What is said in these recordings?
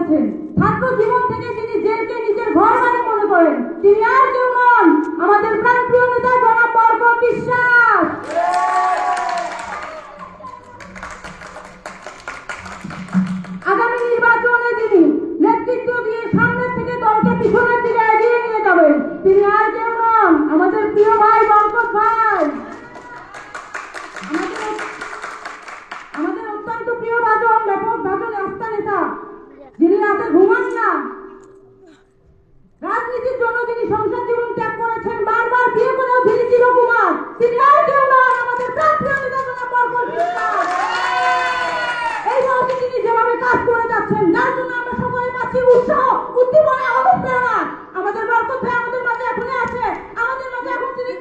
করেছেন। ছাত্র জীবন থেকে তিনি জেলকে নিজের ঘর বাড়ি মনে করেন। তিনি আর কেউ নন, আমাদের প্রাণপ্রিয় নেতা জনাব বরকত বিশ্বাস। আগামী নির্বাচনে তিনি নেতৃত্ব দিয়ে সামনের থেকে দলকে পিছনের দিকে এগিয়ে নিয়ে যাবেন। তিনি আর কেউ নন, আমাদের প্রিয় ভাই বরকত ভাই। আমাদের অত্যন্ত প্রিয় ভাজন, ব্যাপক ভাজন আস্থা নেতা, যিনি রাতে ঘুমান না, রাজনীতির জন্য যিনি সংসদ জীবন ত্যাগ করেছেন, বারবার বিয়ে করেও তিনি চিরকুমার। তিনি আর কেউ নন, আমাদের প্রাণপ্রিয় নেতা জনাব বরকত বিশ্বাস। এই মুহূর্তে তিনি যেভাবে কাজ করে যাচ্ছেন, যার জন্য আমরা সকলে পাচ্ছি উৎসাহ, উদ্দীপনা, অনুপ্রেরণা। আমাদের বরকত ভাই আমাদের মাঝে এখনই আছে, আমাদের মাঝে এখন তিনি।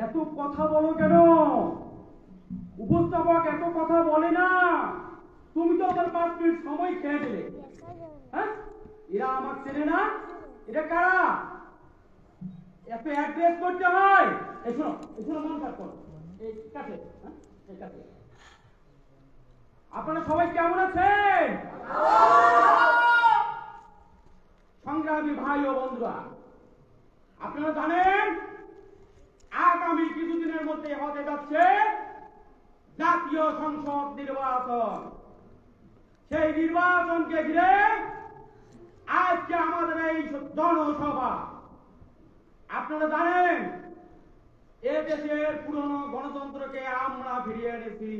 এত কথা বলো কেন? উপস্থাপক এত কথা বলে না। তুমি তো আমার 5 মিনিট সময় খেয়ে দিলে। হ্যাঁ, এরা আমার চেনে না? এটা কারা? এত অ্যাড্রেস করতে হয়? এই শোনো মন কাট করো, এই কাছে, হ্যাঁ এই কাছে। আপনারা সবাই কেমন আছেন? সংগ্রামী ভাই ও বন্ধুরা, আপনারা জানেন আগামী কিছুদিনের মধ্যে হতে যাচ্ছে জাতীয় সংসদ নির্বাচন। সেই নির্বাচনকে ঘিরে আজকে আমাদের এই জনসভা। আপনারা জানেন এ দেশের পুরনো গণতন্ত্রকে আমরা ফিরিয়ে এনেছি।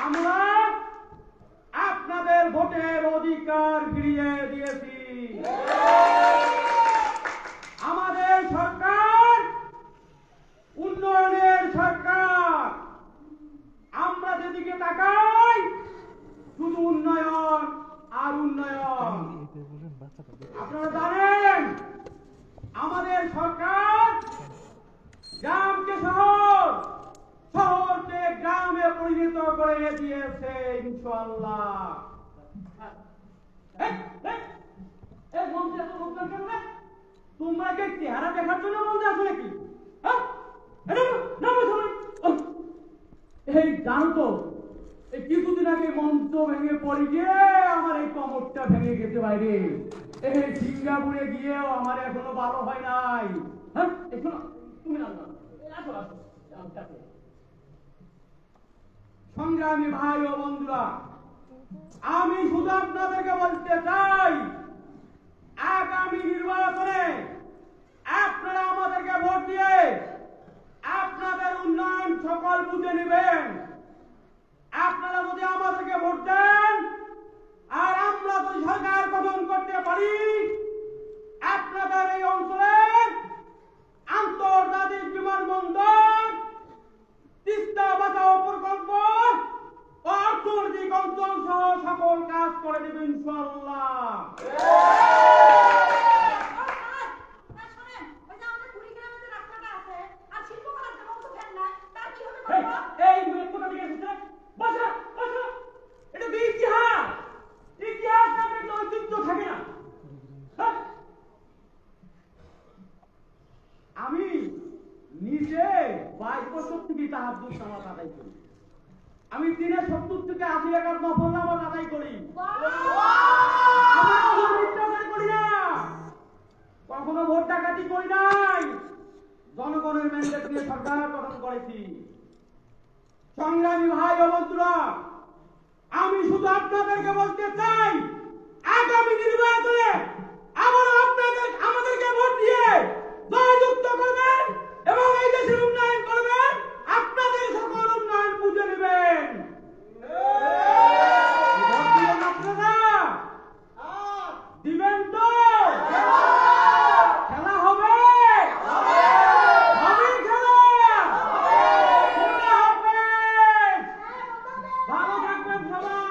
আমরা আপনাদের ভোটের অধিকার ফিরিয়ে দিয়েছি। আমাদের সরকার উন্নয়নের সরকার। আমরা যেদিকে তাকাই শুধু উন্নয়ন আর উন্নয়ন। আপনারা জানেন আমাদের সরকার গ্রামকে শহর, শহরকে গ্রামে পরিণত করে দিয়েছে ইনশাআল্লাহ। তোমরা কি চেহারা দেখার জন্য মঞ্চে আসো নাকি? এই জানো তো এই কিছুদিন আগে মঞ্চ ভেঙে পড়ে গিয়ে আমার এই কমরটা ভেঙে গেছে বাইরে। এই সিঙ্গাপুরে গিয়েও আমার এখনো ভালো হয় নাই। হ্যাঁ তুমি সংগ্রামী ভাই ও বন্ধুরা, আমি শুধু আপনাদেরকে বলতে চাই আগামী নির্বাচনে আপনারা আমাদেরকে ভোট দিয়ে আপনাদের উন্নয়ন সকল বুঝে নেবেন। আপনারা যদি আমাদেরকে ভোট দেন আর আমরা যদি সরকার গঠন করতে পারি, আপনাদের এই অঞ্চলের আন্তর্জাতিক বিমানবন্দর, তিস্তা বাঁচাও প্রকল্প, অর্থনৈতিক অঞ্চল সহ সকল কাজ করে দেবে ইনশাআল্লাহ। আমি নিজে 22 বছর থেকে তাহাজ্জুদ নামাজ আদায় করি। আমি দিনে 70 থেকে 80 রাকাত নফল নামাজ আদায় করি। কখনো ভোট ডাকাতি করি নাই। জনগণের ম্যান্ডেট নিয়ে সরকার গঠন করেছি। সংগ্রামী ভাই ও বন্ধুরা, আমি শুধু আপনাদেরকে বলতে চাই আগামী নির্বাচনে আবারও আমাদেরকে ভোট দিয়ে জয়যুক্ত করবেন এবং এই দেশের উন্নয়ন করবেন। আপনাদের সকল উন্নয়ন বুঝে নেবেন। দিবেন তো? খেলা হবে? হবে খেলা? ভালো থাকবেন সবাই।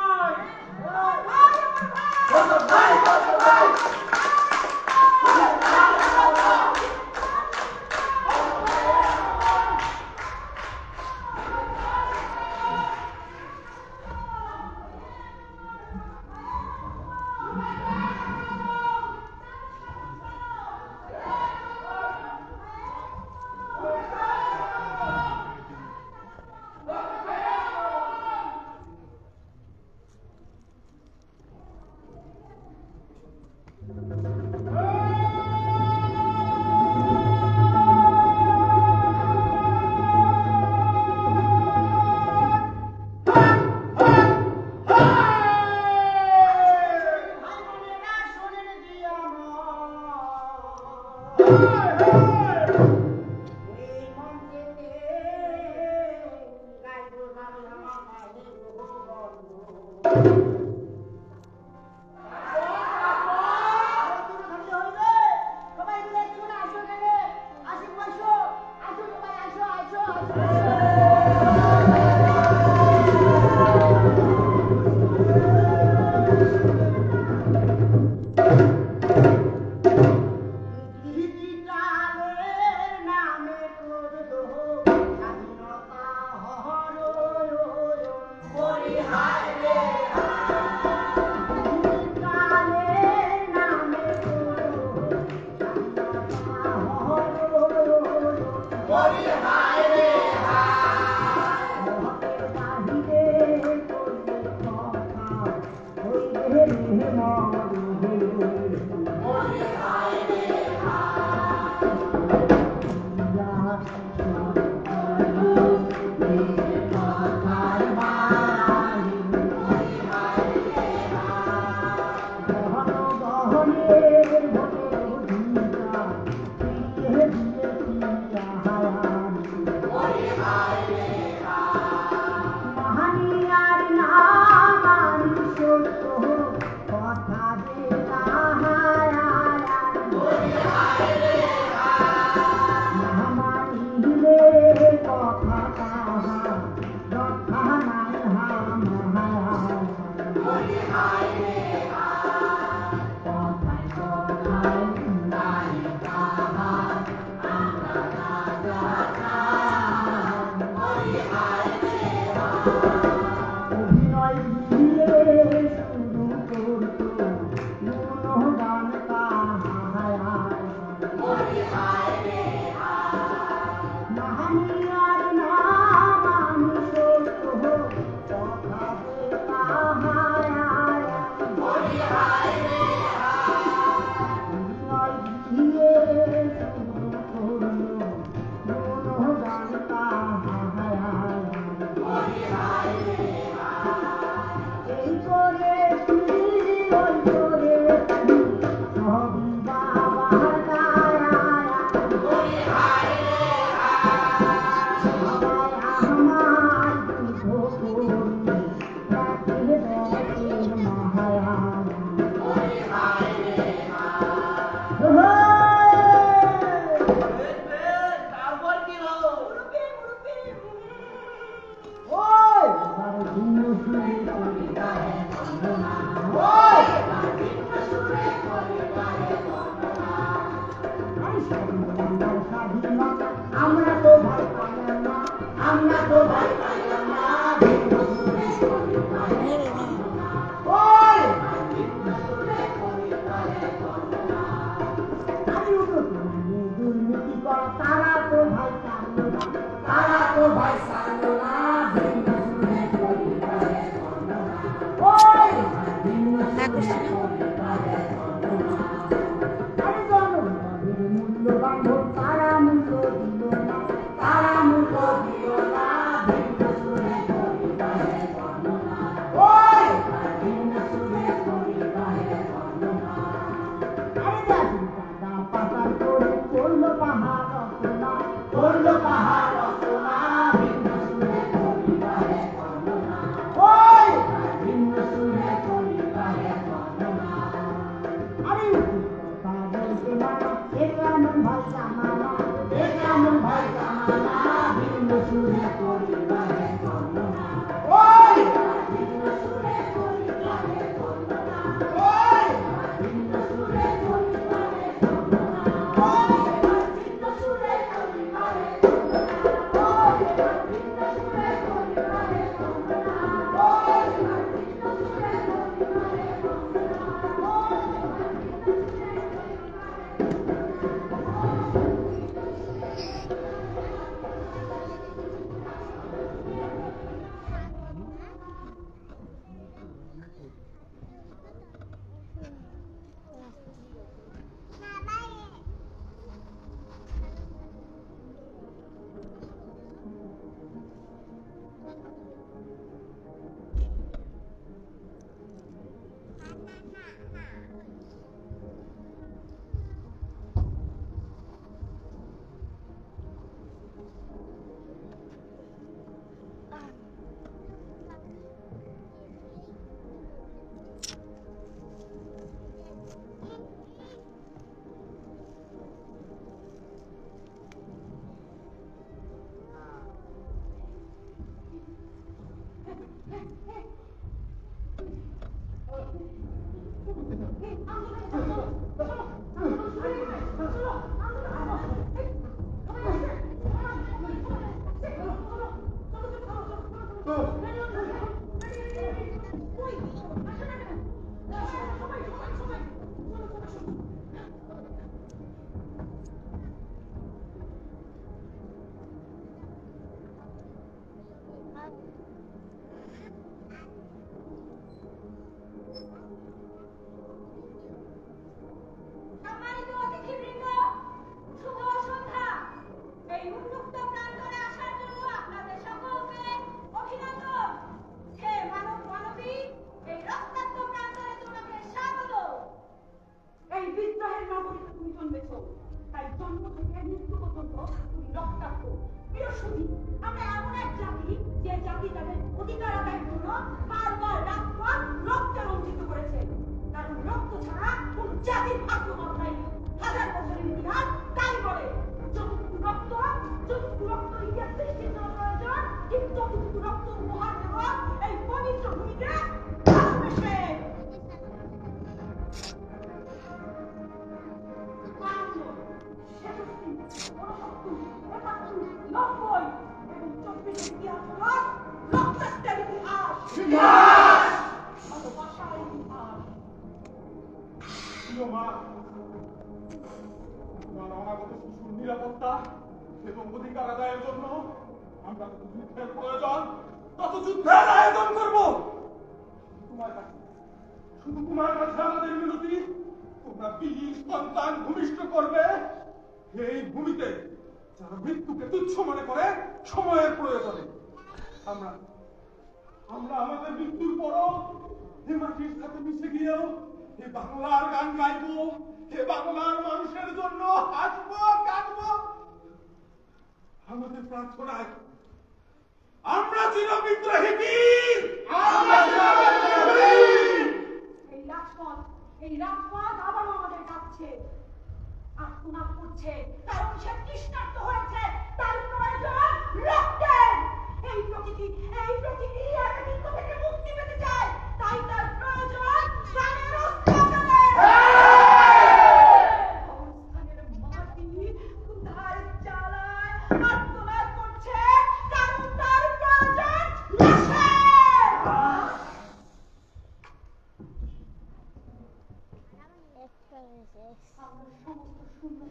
আত্মনাদ করছে কারণ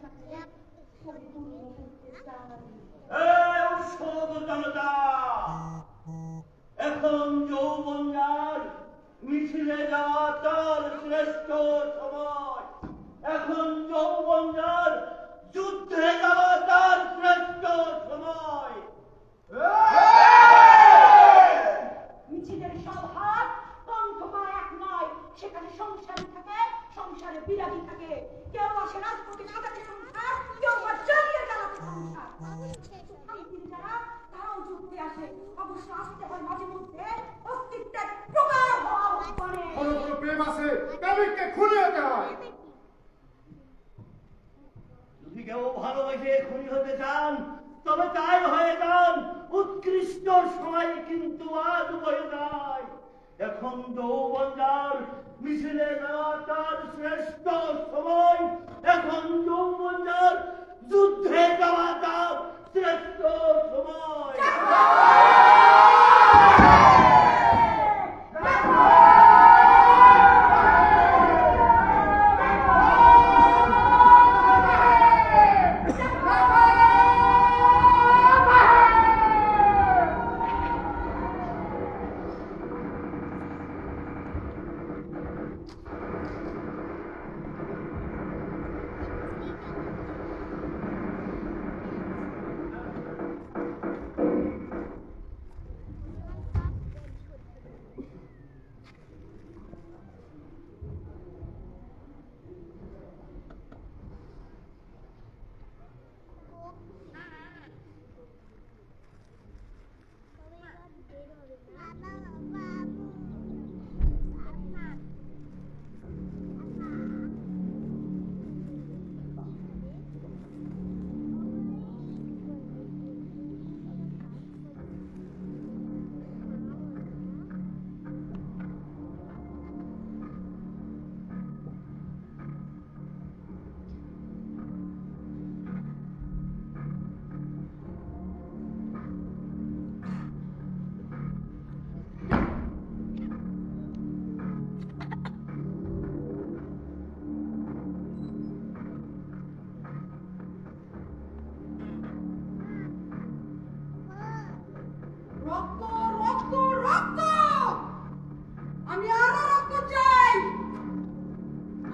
সাথে পরিপূর্ণ করতে চাই। এই উৎসব জনতা, এখন যৌবনগার মিছিলে যাওয়া তার শ্রেষ্ঠ সময়। এখন যৌবনগার যুদ্ধে যাওয়া তার শ্রেষ্ঠ সময়। মিছিলের সব হাত কণ্ঠ পায় এক নয়, সেখানে সংসারী থাকে, সংসারে বিরাগী থাকে। কেউ আসে রাজপথে সাজাতে সংসার, কেউ বা চালিয়ে চালাতে সংসার। শান্তির যারা তারাও যুদ্ধে আসে, অবশ্য আসতে হয় মাঝে মধ্যে অস্তিত্বের প্রকার হওয়া উৎপন্নে। বড় বড় প্রেম আছে, প্রেমিককে খুলে হতে হয়। যদি কেউ ভালোবেসে খুনি হতে চান তবে তাই হয়ে যান। উৎকৃষ্ট সময় কিন্তু আজ বয়ে যায়। এখন যৌবনগার মিছিলে যাওয়া তার শ্রেষ্ঠ সময়। এখন যৌবনগার যুদ্ধে যাওয়া তার শ্রেষ্ঠ সময়। রক্ত রক্ত রক্ত, আমি আরো রক্ত চাই।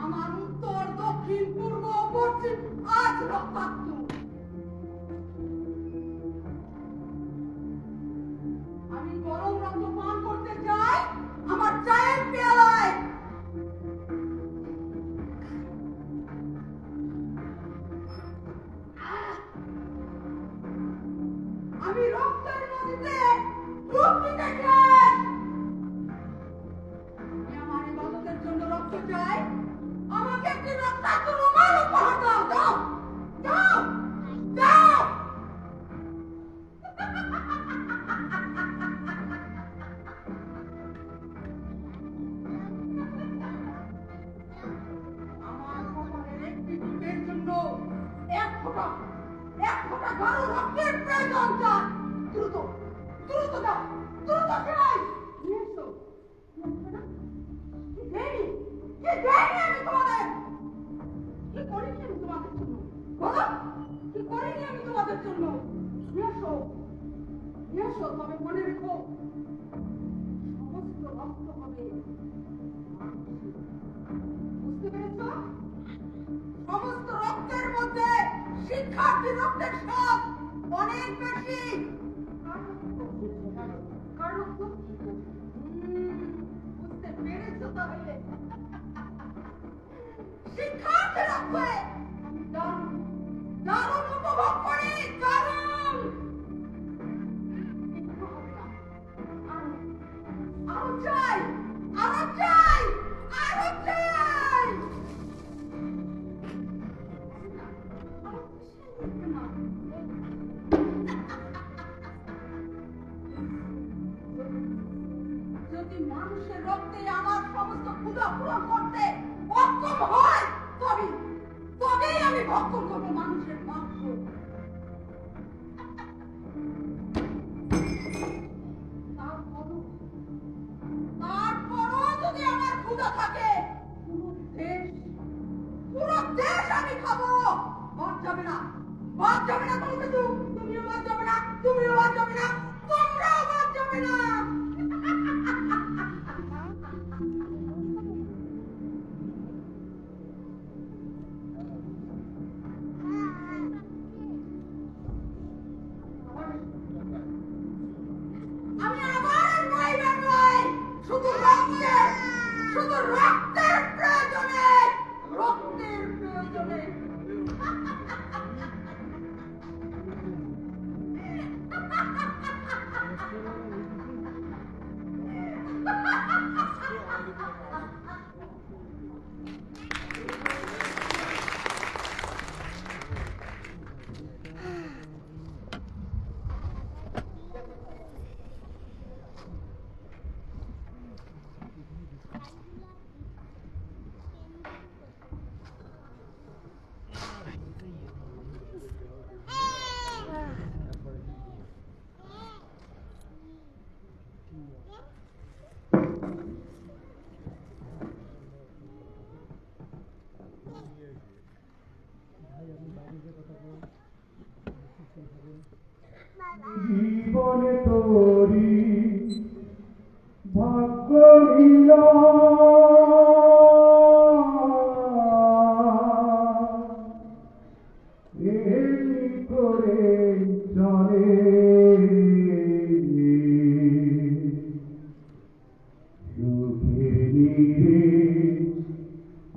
আমার উত্তর দক্ষিণ পূর্ব পশ্চিম আজ রক্তাক্ত। আমি গরম রক্ত পান করতে চাই আমার চায়ের পেয়ালায়। আমি রক্তের নদীতে ডুব দিতে চাই। আমি আমার ইবাদতের জন্য রক্ত চাই। আমাকে একটি রক্তাক্ত রুমাল উপহার দাও। দাও দাও দাও। আমার কপালের একটি টিপের জন্য এক ফোঁটা গাঢ় রক্তের প্রয়োজন চাই। দ্রুত দ্রুত দাও, দ্রুত চাই। নিয়ে এসো। কি দেয়নি আমি তোমাদের? কি করিনি আমি তোমাদের জন্য? বলো, কি করিনি আমি তোমাদের জন্য? নিয়ে এসো, তবে মনে রেখো সমস্ত রক্ত হবে। বুঝতে পেরেছ? সমস্ত রক্তের মধ্যে শিক্ষার্থী রক্তের স্বাদ অনেক বেশি। কার রক্ত? বুঝতে পেরেছ তাহলে? শিক্ষার্থী রক্তে আমি দারুণ উপভোগ করি। দারুণ। একটু হবে না। আরো চাই, আরো চাই, আরো চাই। যদি মানুষের রক্তে আমার সমস্ত ক্ষুধা পূরণ করতে অক্ষম হয় তবেই আমি ভক্ষণ করবো মানুষের মাংস। তারপরও যদি আমার ক্ষুধা থাকে পুরো দেশ আমি খাবো। যাবে না, বাদ যাবে না কোনো কিছু। তুমিও বাদ যাবে না, তুমিও বাদ যাবে না, তোমরাও বাদ যাবে না। আমি আবার নইবার নই, শুধু রক্তের প্রয়োজনে, রক্তের প্রয়োজনে। জীবনে তোরি ভাগ্য নিল এমনি করে চলে সুখের নীড়ে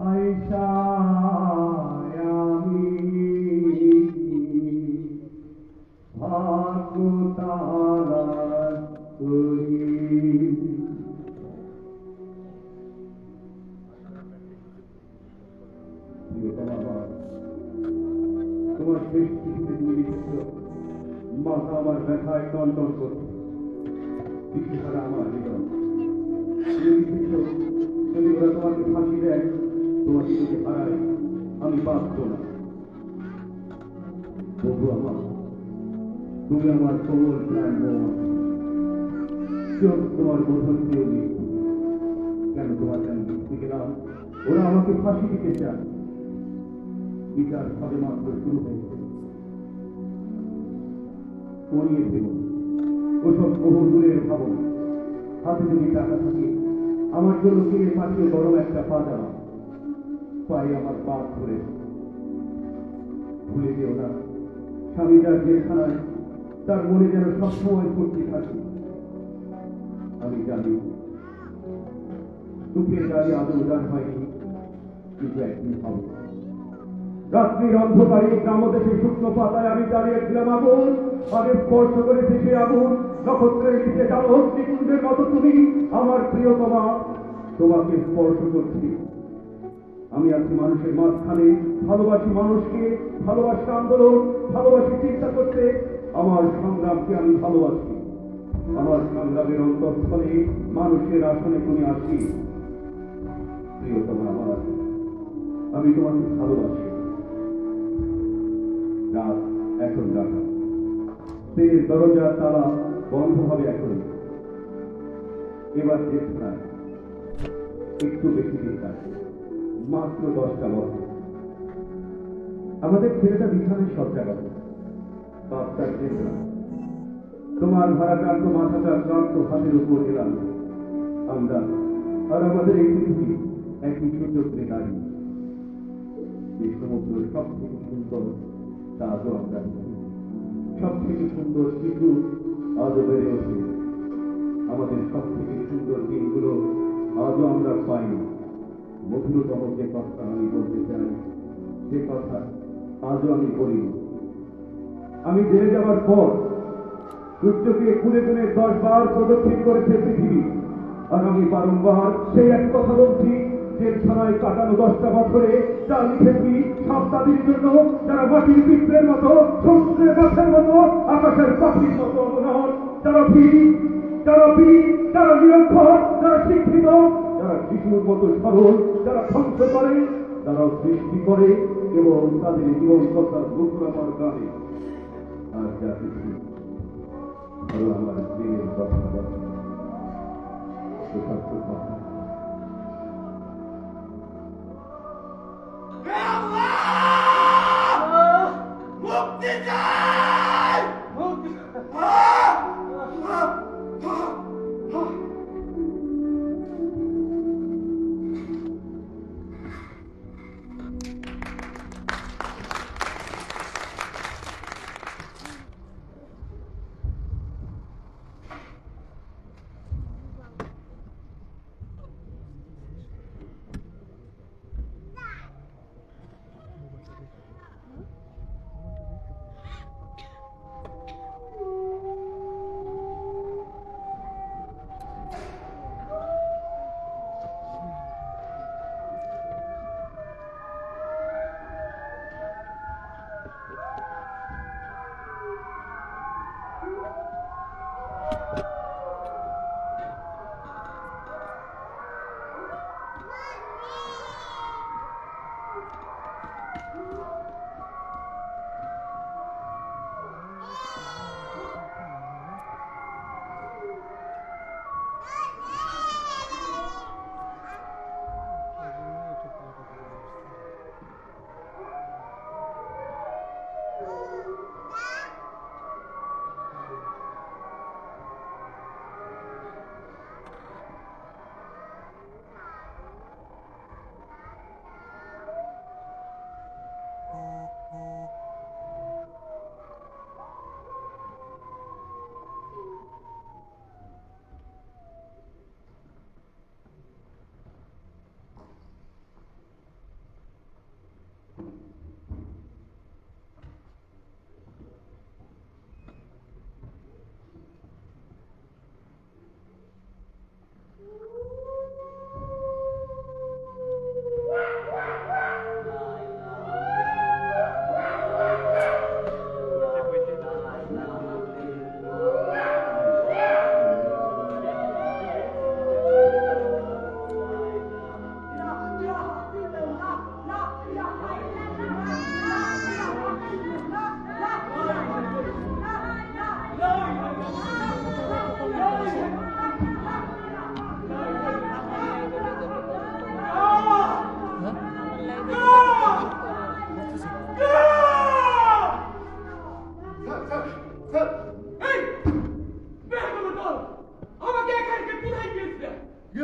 আয়সা আমি ভাগ্য তালাশ করি। তোমার শেষ চিঠিতে তুমি লিখেছ, মাথা আমার ব্যথায় টনটন করছে, দিশেহারা আমার হৃদয়। তুমি লিখেছ, যদি ওরা তোমাকে ফাঁসি দেয়, তোমাকে যদি হারায়, আমি বাঁচব না। তবু আমার, তুমি আমার কোমল প্রাণ বোমা, চোখ তোমার বোধন দিয়ে লিখব। কেন তোমার আমি লিখতে গেলাম, ওরা আমাকে ফাঁসি দিতে চায়। বিচার সবে মাত্র শুরু হয়েছে। করিয়ে দেব ওসব বহু দূরের ভাবনা। হাতে যদি টাকা থাকে, আমার জন্য কিনে পাঠিয়ে বড় একটা পাজামা, পায়ে আমার বাদ ধরে। ভুলে যেও না, স্বামী যার জেলখানায়, তার মনে যেন সবসময় করতে থাকে। আমি জানি সুখের গাড়ি আদৌ উদার হয়নি, কিন্তু একদিন হবে। রাত্রির অন্ধকারে গ্রামদেশে শুকনো পাতায় আমি দাঁড়িয়েছিলাম আগুন, আগে স্পর্শ করেছে সে আগুন। নক্ষত্রের নিচে জানো অগ্নিকুণ্ডের মতো তুমি আমার প্রিয়তমা, তোমাকে স্পর্শ করছি। আমি আছি মানুষের মাঝখানে, ভালোবাসি মানুষকে, ভালোবাসি আন্দোলন, ভালোবাসি চিন্তা করতে। আমার সংগ্রামকে আমি ভালোবাসি। আমার সংগ্রামের অন্তঃস্থলে মানুষের আসনে তুমি আসি। প্রিয়তমা আমার, আমি তোমাকে ভালোবাসি। রাত এখন ডাকা, ট্রেনের দরজার তালা বন্ধ হবে এখনই। এবার জেলখানায় একটু বেশি দিন কাছে, মাত্র 10টা বছর। আমাদের ছেলেটা বিছানায় শয্যা করে, বাচ্চার জেলখানা। তোমার ভারাক্রান্ত মাথাটা ক্লান্ত হাতের উপর এলাম আমরা, আর আমাদের এই পৃথিবী একই সুযোগ নিয়ে দাঁড়িয়ে। এই সমুদ্র সব থেকে সুন্দর, তা আজও আমরা সব থেকে সুন্দর শিশু আজও বেড়ে ওঠে। আমাদের সব থেকে সুন্দর দিনগুলো আজও আমরা পাইনি। মধুরতম যে কথা আমি বলতে চাই, সে কথা আজও আমি বলিনি। আমি জেলে যাওয়ার পর সূর্যকে খুলে খুলে 10 বার প্রদক্ষিণ করেছে পৃথিবী, আর আমি বারংবার সেই এক কথা বলছি, জেলখানায় কাটানো 10টা বছরে যা লিখেছি সব তাদের জন্য, যারা মাটির পিঁপড়ের মতো, সমুদ্রের মাছের মতো, আকাশের পাখির মতো অবনর, যারা বীর, যারা নিরক্ষর, যারা শিক্ষিত, যারা শিশুর মতো সরল, যারা ধ্বংস করে, যারা সৃষ্টি করে এবং তাদের জীবন কথা রূপনামার গানে। আর যা কিছু ভালো আমার প্রেমের কথা কথা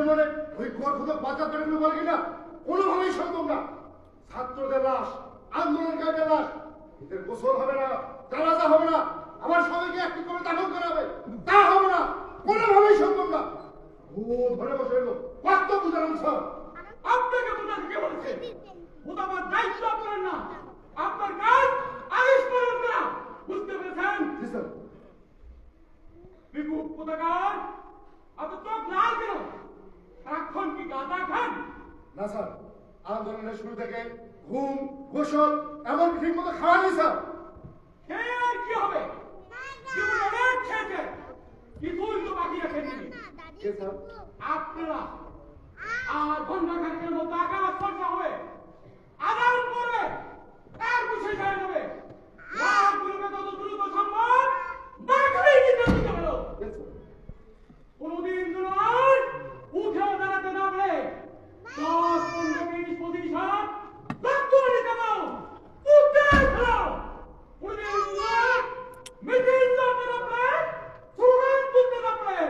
মানে ওই গর্ভদক বাচ্চা পেটে বলে কিনা কোনোভাবেই সম্ভব না। ছাত্রদের লাশ, আন্দোলনকারীদের লাশ, এদের গোসল হবে না, জানাজা হবে না, আবার সবাইকে একটি করে দাফন করা হবে, তা হবে না, কোনোভাবেই সম্ভব না। ধরে বসে এলো কত বুঝালাম স্যার। আপনাকে বোঝা কে বলছে? মোতাবাদ দায়িত্ব আপনার না, আপনার কাজ আদেশ পালন করা। বুঝতে পেরেছেন? জি স্যার। বিপুল পতাকার আপনি চোখ লাল কেন? সারাক্ষণ কি গাঁজা খান? না স্যার, আন্দোলনের শুরু থেকে ঘুম, গোসল এমন ঠিক মতো খাওয়া নেই স্যার। খেয়ে আর কি হবে? জীবন অনেক খেয়েছে, কিছুই তো বাকি রাখেননি। কে স্যার? আপনারা আর ঘন্টা খানেকের মধ্যে আকাশ বর্ষা হবে, আদান করবে, তার মুছে যায় যাবে। লাভগুলোকে তত দ্রুত সম্ভব না খেলেই কিন্তু দিতে পারো। কে স্যার? কোনদিন নয়, উঠে দাঁড়াতে না পারে 10, 15, 20, 25 রক্ত দিতে দাও, উঠে ফেলো। কোনদিন নয়, মিছিল করতে না পারে, স্লোগান তুলতে না পারে,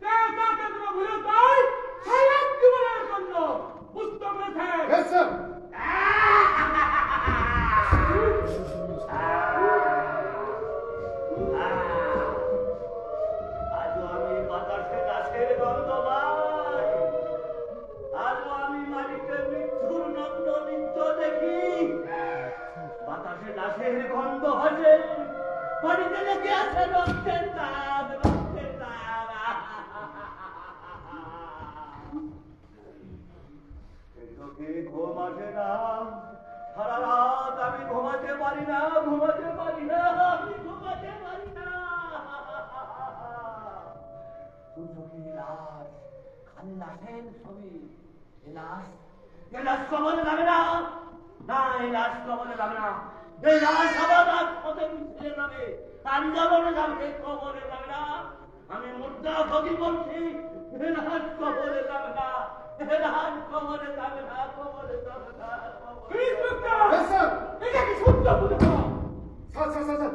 তাকে তোমরা ভুলে যায় সারা জীবনের জন্য। বুঝতে পেরেছেন? Yes, sir. আজও আমি বাতাসে গাছের গন্ধ পাই, আজও আমি মাটিতে মৃত্যুর নগ্ন নৃত্য দেখি। বাতাসে লাশের গন্ধ হাসে, মাটিতে লেগে আছে রক্তের দাগ, রক্তের দাগ। এই চোখে ঘুম আসে না, সারা রাত আমি ঘুমাতে পারি না, ঘুমাতে পারি না, আমি ঘুমাতে পারি না। চোখে লাশ, খালি লাশের ছবি। এ লাশ কবরে যাবে না, না এই লাশ কবরে যাবে না। এই লাশ আবার রাজপথে মিছিলে যাবে, আন্দোলনে যাবে, কবরে যাবে না। আমি মুদ্রা ফকির বলছি, এ লাশ কবরে যাবে না, এ লাশ কবরে যাবে না, কবরে যাবে না, Yes, sir. এটা কি সত্য বলে? স্যার স্যার স্যার স্যার,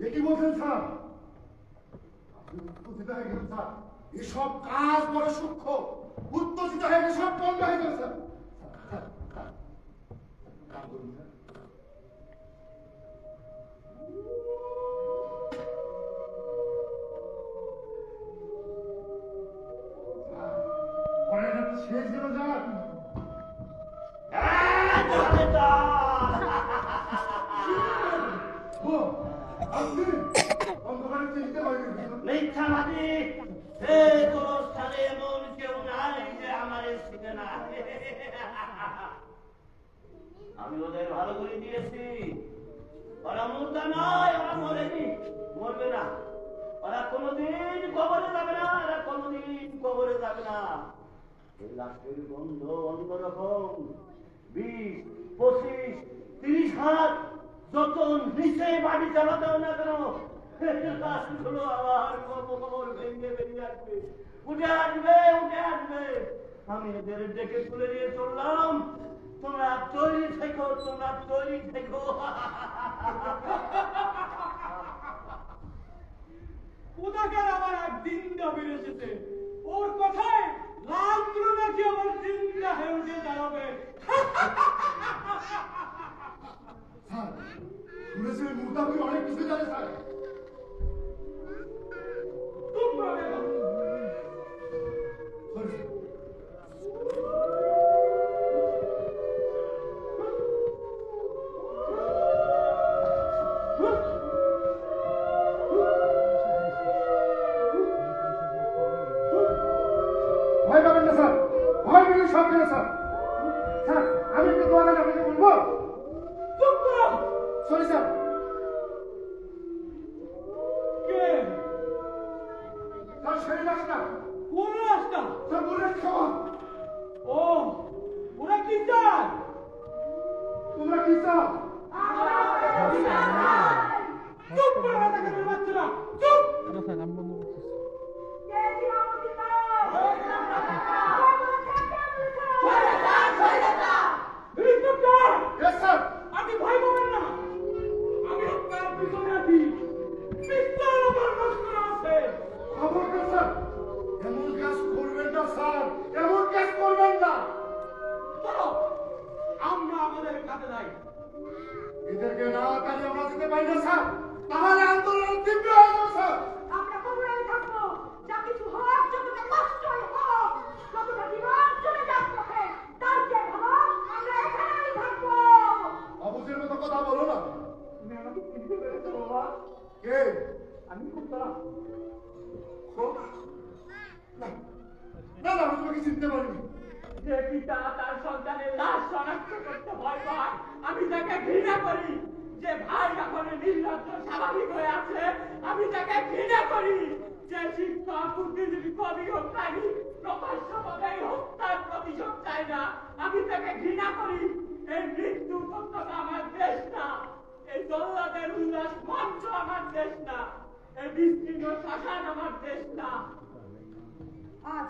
এ কি বলছেন স্যার? আপনি উত্তেজিত হয়ে গেলেন স্যার। এসব কাজ বড় সূক্ষ্ম, উত্তেজিত হয়ে গেলে সব বন্ধ হয়ে যাবে স্যার। স্যার, স্যার, কাম করুন স্যার। পরে এটা শেষ দিল যান। ও, আপনি অন্ধকারে চিনতে পারেন না। মিথ্যাবাদী, এ তোর স্থানে এমন কেউ নাই যে আমার চিনে না। আমি ওদের ভালো করে দিয়েছি, ওরা মুর্দা নয়, ওরা মরেনি, মরবে না, ওরা কোনোদিন কবরে যাবে না, ওরা কোনোদিন কবরে যাবে না। এই লাশের গন্ধ অন্যরকম। 20, 25, 30 হাত যত নিচে বাড়ি চালাতেও না কেন, লাশগুলো আবার কবর ভেঙে বেরিয়ে আসবে, উঠে আসবে, উঠে আসবে। আমি এদের ডেকে তুলে নিয়ে চললাম, তোমরা তৈরি থেকো, তোমরা তৈরি থেকো। উদাকার আমার একদিন দাবি এসেছে, ওর কথায় লাভগুলো নাকি আমার চিন্তা হয়ে উঠে দাঁড়াবে। স্যার, শুনেছি ওই মুর্দাপুরি অনেক কিছু জানে স্যার। তোমরা দেখো, সরি স্যার। ভয় পাবেন না স্যার, ভয় পেলে সব গেল স্যার। স্যার, আমি একটু দোয়ালেন আপনাকে বলবো। চুপ করো। Sorry sir. কে? স্যার, সেই লাশটা, কোন রাস্তা? স্যার বললেন খাওয়া। ও, ওরা কি চায়? তোমরা কি চাও? চুপ করো না, দেখে বাচ্চারা, চুপ। Inspector, Yes, sir. আপনি ভয় পাবেন না, আমি আপনার পিছনে আছি, পিস্তল আমার নষ্ট আছে। খবরদার স্যার, এমন কাজ করবেন না স্যার, চিনতে পারিনি। যে পিতা তার সন্তানের লাশ শনাক্ত করতে ভয় পায়, আমি তাকে ঘৃণা করি। যে ভাই এখনো নির্লজ্জ স্বাভাবিক হয়ে আছে, আমি তাকে ঘৃণা করি। যে শিক্ষক, বুদ্ধিজীবী, কবি ও প্রাণী প্রকাশ্যভাবে হত্যার প্রতিশোধ চায় না, আমি তাকে ঘৃণা করি। এই মৃত্যু উপত্যকা আমার দেশ না, এই জল্লাদের উল্লাস মঞ্চ আমার দেশ না, এই বিস্তীর্ণ শ্মশান আমার দেশ না। আজ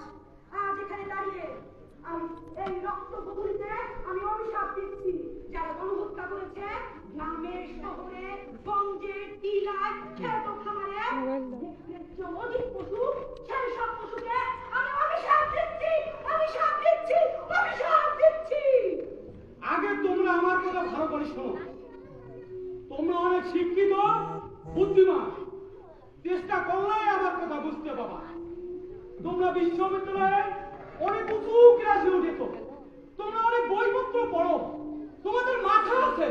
আজ এখানে দাঁড়িয়ে আমি এই রক্ত পুতুলিতে আমি অভিশাপ দিচ্ছি, যারা গণহত্যা করেছে গ্রামে, শহরে, গঞ্জে, টিলায়, ক্ষেত খামারে অধিক পশু, সেই সব পশুকে আমি অভিশাপ দিচ্ছি, অভিশাপ দিচ্ছি, অভিশাপ দিচ্ছি। আগে তোমরা আমার কথা ভালো করে শোনো। তোমরা অনেক শিক্ষিত, বুদ্ধিমান, চেষ্টা করলে আমার কথা বুঝতে পারবা। তোমরা বিশ্ববিদ্যালয়ে অনেক উঁচু ক্লাসে উঠেছ, তোমরা অনেক বইপত্র পড়ো, তোমাদের মাথা আছে।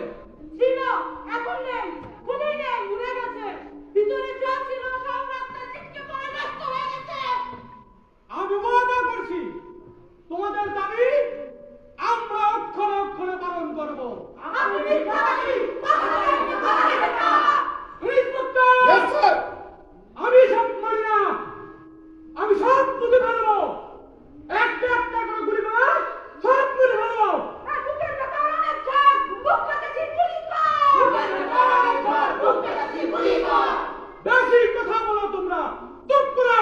ছিল, এখন নেই, কোথায় নেই, উড়ে গেছে। ভিতরে যা ছিল সব রাস্তা ছিটকে পড়ে নষ্ট হয়ে গেছে। আমি ওয়াদা করছি, তোমাদের দাবি আমরা অক্ষরে অক্ষরে পালন করব। আপনি মিথ্যাবাদী, পাহাড়ের মিথ্যাবাদী না। Inspector, Yes, sir! আমি সব মানি না, আমি সব বুঝে ফেলবো। একটা একটা করে গুলি করে সব মেরে ফেলবো। বুকের ভেতর অনেক ঝড়, বুক পেতেছি গুলি কর। বুকের ভেতর অনেক ঝড়, বুক পেতেছি গুলি কর। বেশি কথা বলো তোমরা, চুপ করো।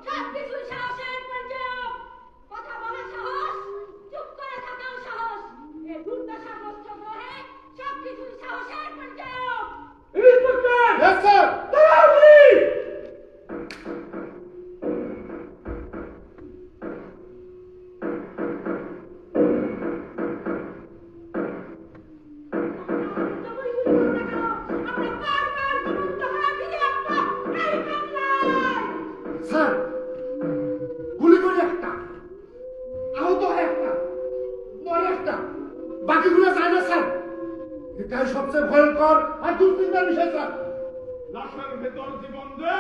সবকিছু সাহসের পরিচয়। কথা বলার সাহস, চুপ করে থাকার সাহস। এই দুর্দশাগ্রস্ত গ্রহে সবকিছু সাহসের পরিচয়। Inspector, Yes, sir! তাড়াতাড়ি! যখনই গুলি করো না কেন, আমরা বারবার জীবন্ত হয়ে ফিরে আসবো এই বাংলায়। স্যার, গুলি করে একটা, আহত হয় একটা, মরে একটা, বাকিগুলো যায় না স্যার। এটাই সবচেয়ে ভয়ঙ্কর আর দুশ্চিন্তার বিষয় স্যার। লাশের ভেতর জীবন দে,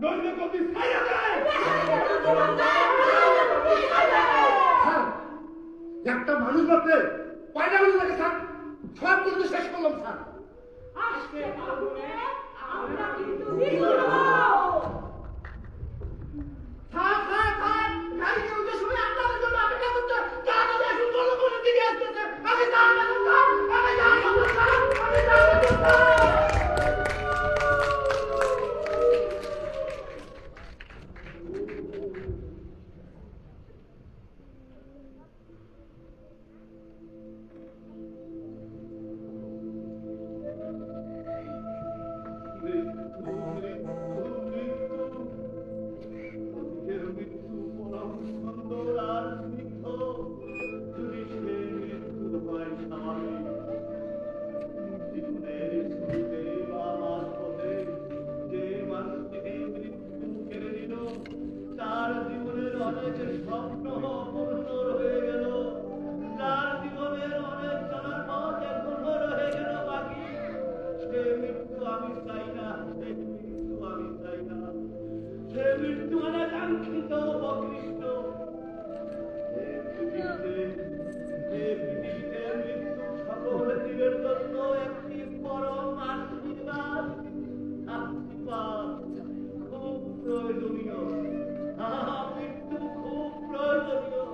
নইলে গতি ছাইড়া দে। স্যার, একটা মানুষ মারতে কয়টা গুলি লাগে স্যার? সব কিন্তু শেষ করলাম স্যার। আজকে আগুনে আমরা কিন্তু নির্মূল হব। থাক, থাক, থাক, গাড়িতে উঠে শুনে আপনাদের জন্য অপেক্ষা করছে। তাড়াতাড়ি আসুন, জনগণের দিকে আসতেছে। আমি যাই না তো স্যার, আমি যাই না তো স্যার, আমি যাই না তো স্যার। তার জীবনের অনেক স্বপ্ন পূর্ণ হয়ে গেল, তার জীবনের অনেক চলার পথ এখনো রয়ে গেল বাকি। সে মৃত্যু আমি চাই না, সে মৃত্যু আমি চাই না, সে মৃত্যু অনাকাঙ্ক্ষিত অকৃষ্ট। পৃথিবীতে মৃত্যু সকল জীবের জন্য একটি পরম আশীর্বাদ, আশীর্বাদ খুব প্রয়োজনীয়। মৃত্যু খুব প্রয়োজনীয়।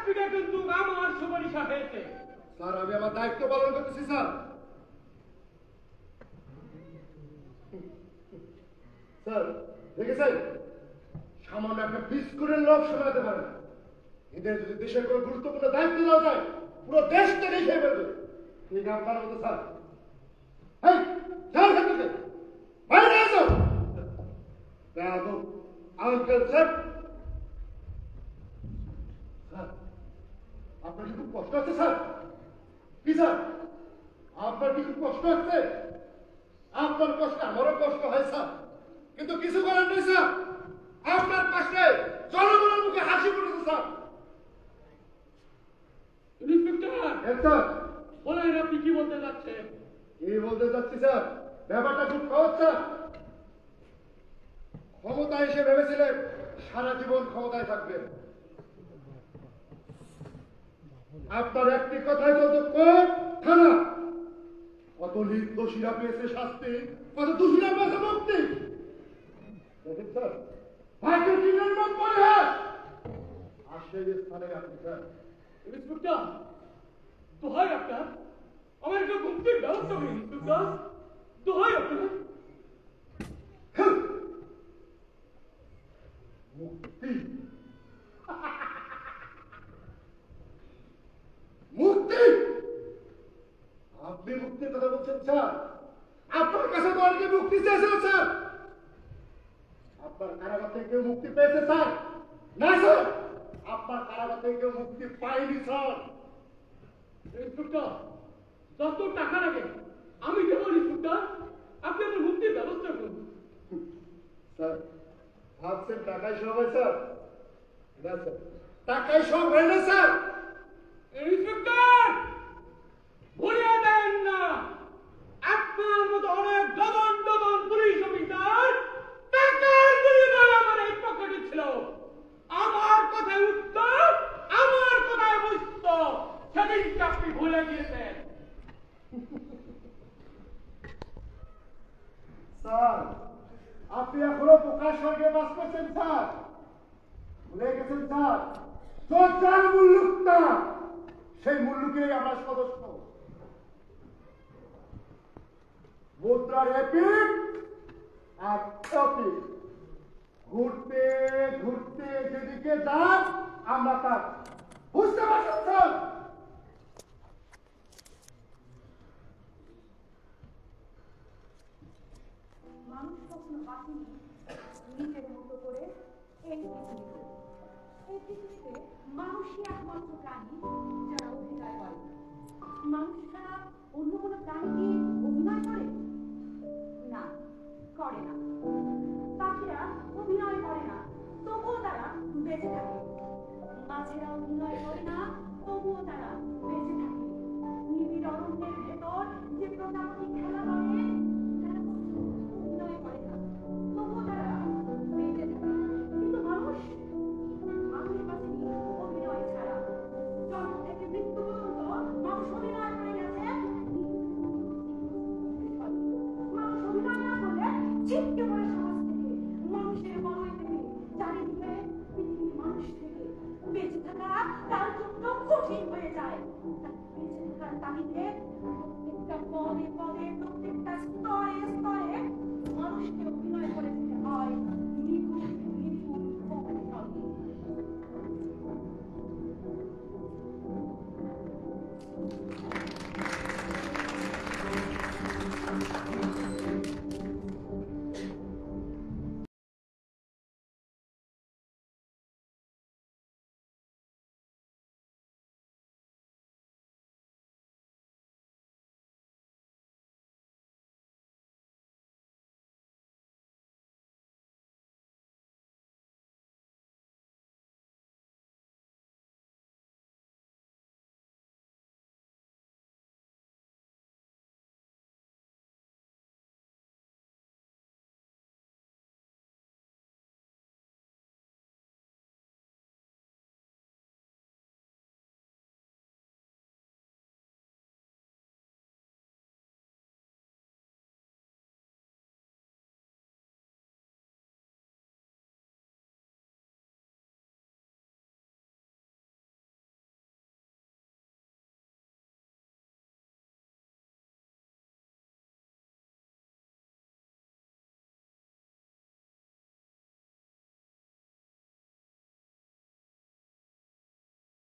বিঘা কিন্তু আমার সুপারিশা হয়েছে। স্যার আমি আমার দায়িত্ব পালন করতেছি স্যার। স্যার দেখেছেন, সামান্য একটা বিস্কুটের লোভ শোনাতে পারে না, এদের যদি দেশের কোনো গুরুত্বপূর্ণ দায়িত্ব দেওয়া যায় পুরো দেশটাকে খেয়ে ফেলবে। ঠিক আপনার মতো স্যার। এই যাও এখান থেকে, বাইরে আসো। আঙ্কেল স্যার, স্যার আপনার কি খুব কষ্ট হচ্ছে স্যার? কি স্যার আপনার কি খুব কষ্ট হচ্ছে? আপনার কষ্ট আমারও কষ্ট হয় স্যার, কিন্তু কিছু করার নেই স্যার। আপনার কষ্টে জনগণের মুখে হাসি পড়েছে স্যার। ইন্সপেক্টর বলেন আপনি কি বলতে যাচ্ছেন? কি বলতে চাচ্ছি স্যার, ব্যাপারটা খুব সহজ স্যার। ক্ষমতায় এসে ভেবেছিলেন সারা জীবন ক্ষমতায় থাকবেন। আপনার একটি কথাই বলতো, কোর্ট থানা, কত দোষীরা পেয়েছে শাস্তি, কত দোষীরা পেয়েছে মুক্তি। দেখেন স্যার, ভাগ্যের কি নির্মম পরিহাস আর সেই স্থানে আপনি স্যার। ইন্সপেক্টর দোহাই আপনার, আমার একটা মুক্তির ব্যবস্থা করুন। ইন্সপেক্টর দোহাই আপনার। মুক্তি মুক্তি, আপনি মুক্তির কথা বলছেন স্যার? আপনার কাছে তো অনেকে মুক্তি চেয়েছিল স্যার। আপনার কারাগার থেকে কেউ মুক্তি পেয়েছে স্যার? না স্যার, আপনার কারাগার থেকে কেউ মুক্তি পায়নি স্যার। ইন্সপেক্টর যত টাকা লাগে আমি দেবো। ইন্সপেক্টর আপনি আমার মুক্তির ব্যবস্থা করুন। স্যার ভাবছেন টাকাই সব হয় স্যার? না স্যার, টাকাই সব হয় না স্যার। ইন্সপেক্টর ভুলিয়ে দেন না, আপনার মতো অনেক ডজন ডজন পুলিশ অফিসার টাকার বিনিময়ে আমার এই পকেটে ছিল। আমার কথায় উত্তর, আমার কথায় বুঝত, সেদিনকে আপনি ভুলে গিয়েছেন। স্যার আপনি এখনো প্রকাশ স্বর্গে বাস করছেন স্যার। ভুলে গেছেন স্যার, চর্চার মুল্লুকটা, সেই মুল্লুকেই আমরা সদস্য। মুদ্রার এপিক আর টপিক, ঘুরতে ঘুরতে যেদিকে যান আমরা তার। বুঝতে পারছেন স্যার? মানুষ কখনো বাঁচেনি নিজের মতো করে এই পৃথিবীতে। এই পৃথিবীতে মানুষই একমাত্র প্রাণী যারা অভিনয় করে। মানুষ ছাড়া অন্য কোনো প্রাণী কি অভিনয় করে? না, করে না। পাখিরা অভিনয় করে না, তবুও তারা বেঁচে থাকে। মাছেরা অভিনয় করে না, তবুও তারা বেঁচে থাকে। নিবিড় অরণ্যের ভেতর যে প্রজাপতি খেলা করে, তারা অভিনয় করে না, তবুও তারা বেঁচে থাকে। কিন্তু মানুষ বাঁচেনি অভিনয় ছাড়া। জন্ম থেকে মৃত্যু পর্যন্ত মানুষ অভিনয় করে গেছে। মানুষ অভিনয় না করলে ছিটকে পড়ে সমাজ থেকে, মানুষের বলয় থেকে, চারিদিকে পৃথিবীর মানুষ থেকে বেঁচে থাকা তার জন্য কঠিন হয়ে যায়। বেঁচে থাকার তাগিদে প্রত্যেকটা পদে পদে, প্রত্যেকটা স্তরে স্তরে মানুষকে অভিনয় করে